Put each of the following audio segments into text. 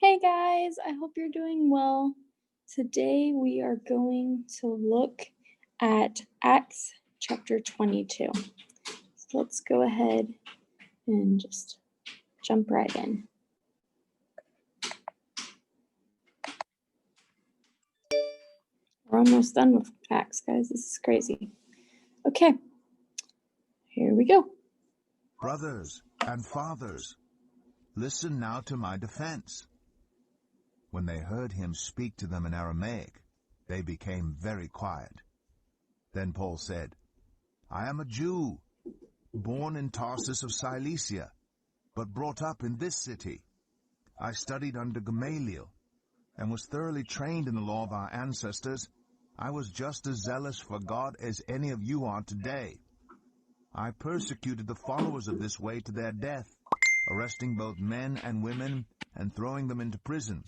Hey guys, I hope you're doing well. Today we are going to look at Acts chapter 22. So let's go ahead and just jump right in. We're almost done with Acts, guys. This is crazy. Okay, here we go. Brothers and fathers, listen now to my defense. When they heard him speak to them in Aramaic, they became very quiet. Then Paul said, I am a Jew, born in Tarsus of Cilicia, but brought up in this city. I studied under Gamaliel, and was thoroughly trained in the law of our ancestors. I was just as zealous for God as any of you are today. I persecuted the followers of this way to their death, arresting both men and women and throwing them into prison,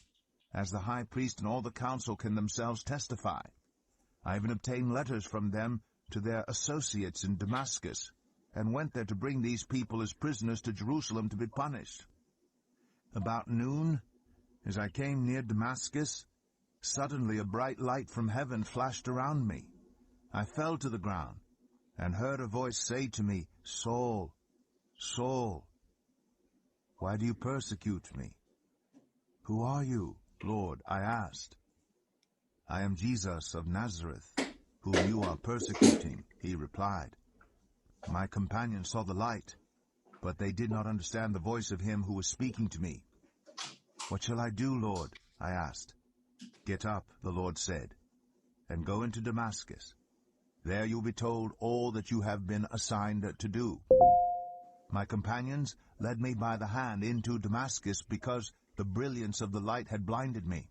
as the high priest and all the council can themselves testify. I even obtained letters from them to their associates in Damascus, and went there to bring these people as prisoners to Jerusalem to be punished. About noon, as I came near Damascus, suddenly a bright light from heaven flashed around me. I fell to the ground, and heard a voice say to me, Saul, Saul, why do you persecute me? Who are you, Lord? I asked. I am Jesus of Nazareth, whom you are persecuting, he replied. My companions saw the light, but they did not understand the voice of him who was speaking to me. What shall I do, Lord? I asked. Get up, the Lord said, and go into Damascus. There you'll be told all that you have been assigned to do. My companions led me by the hand into Damascus because the brilliance of the light had blinded me.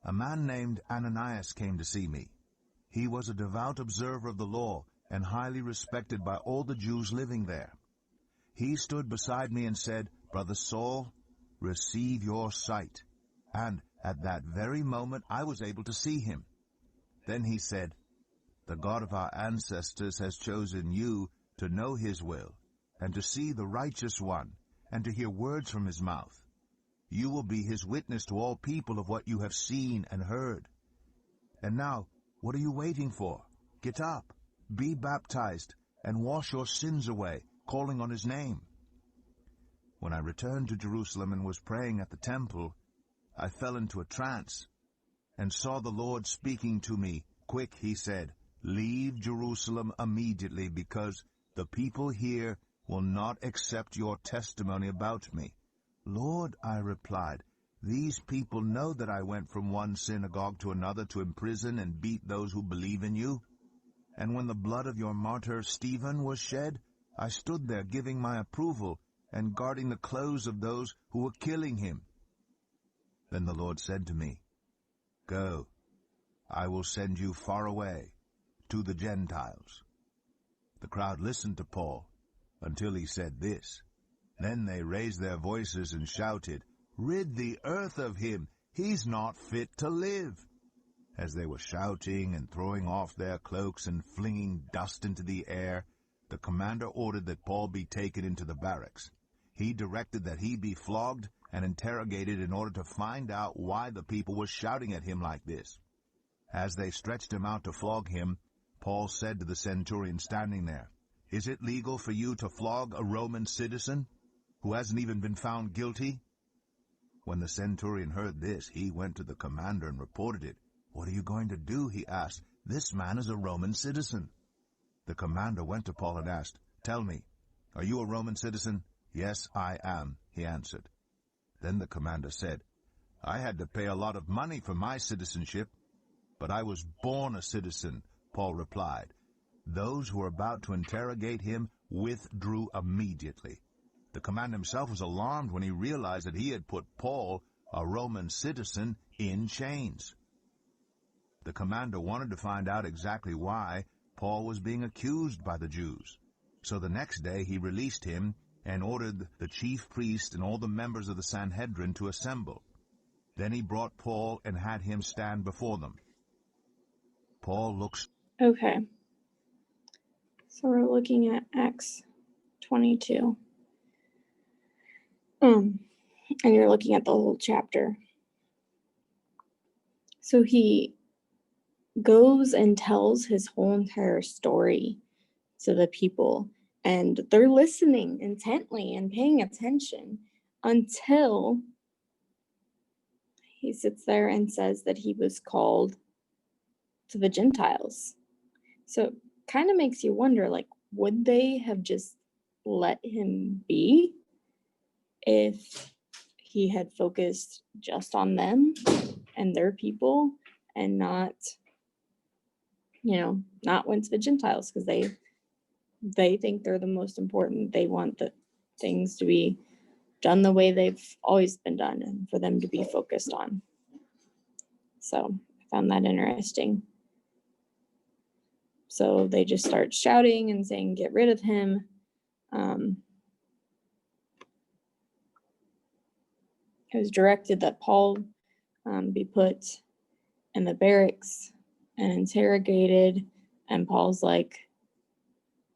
A man named Ananias came to see me. He was a devout observer of the law and highly respected by all the Jews living there. He stood beside me and said, Brother Saul, receive your sight. And at that very moment I was able to see him. Then he said, The God of our ancestors has chosen you to know his will, and to see the righteous one, and to hear words from his mouth. You will be his witness to all people of what you have seen and heard. And now, what are you waiting for? Get up, be baptized, and wash your sins away, calling on his name. When I returned to Jerusalem and was praying at the temple, I fell into a trance, and saw the Lord speaking to me. Quick, he said, leave Jerusalem immediately, because the people here will not accept your testimony about me. Lord, I replied, these people know that I went from one synagogue to another to imprison and beat those who believe in you. And when the blood of your martyr Stephen was shed, I stood there giving my approval and guarding the clothes of those who were killing him. Then the Lord said to me, Go, I will send you far away, to the Gentiles. The crowd listened to Paul until he said this. Then they raised their voices and shouted, Rid the earth of him! He's not fit to live! As they were shouting and throwing off their cloaks and flinging dust into the air, the commander ordered that Paul be taken into the barracks. He directed that he be flogged and interrogated in order to find out why the people were shouting at him like this. As they stretched him out to flog him, Paul said to the centurion standing there, Is it legal for you to flog a Roman citizen who hasn't even been found guilty? When the centurion heard this, he went to the commander and reported it. What are you going to do? He asked. This man is a Roman citizen. The commander went to Paul and asked, Tell me, are you a Roman citizen? Yes, I am, he answered. Then the commander said, I had to pay a lot of money for my citizenship, but I was born a citizen, Paul replied. Those who were about to interrogate him withdrew immediately. The commander himself was alarmed when he realized that he had put Paul, a Roman citizen, in chains. The commander wanted to find out exactly why Paul was being accused by the Jews. So the next day he released him and ordered the chief priest and all the members of the Sanhedrin to assemble. Then he brought Paul and had him stand before them. Paul looks. Okay. So we're looking at Acts 22. and you're looking at the whole chapter. So he goes and tells his whole entire story to the people, and they're listening intently and paying attention until he sits there and says that he was called to the Gentiles. So it kind of makes you wonder, like, would they have just let him be if he had focused just on them and their people and not went to the Gentiles, because they think they're the most important. They want the things to be done the way they've always been done and for them to be focused on. So I found that interesting. So they just start shouting and saying, get rid of him. It was directed that Paul be put in the barracks and interrogated. And Paul's like,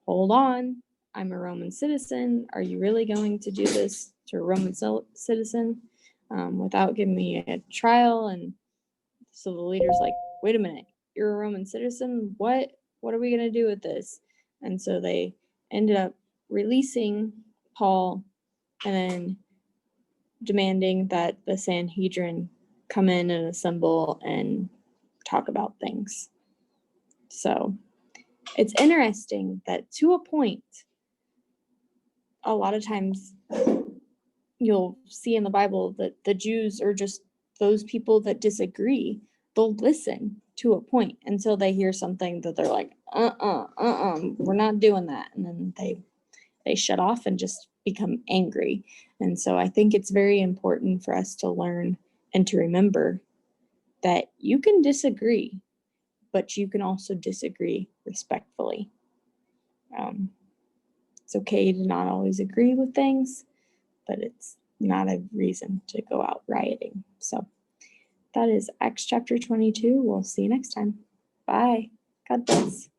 hold on, I'm a Roman citizen. Are you really going to do this to a Roman citizen without giving me a trial? And so the leader's like, wait a minute, you're a Roman citizen? What are we going to do with this? And so they ended up releasing Paul and then demanding that the Sanhedrin come in and assemble and talk about things. So it's interesting that to a point, a lot of times you'll see in the Bible that the Jews are just those people that disagree. They'll listen to a point until they hear something that they're like, we're not doing that. And then they shut off and just become angry. And so I think it's very important for us to learn and to remember that you can disagree, but you can also disagree respectfully. It's okay to not always agree with things, but it's not a reason to go out rioting. So that is Acts chapter 22. We'll see you next time. Bye. God bless.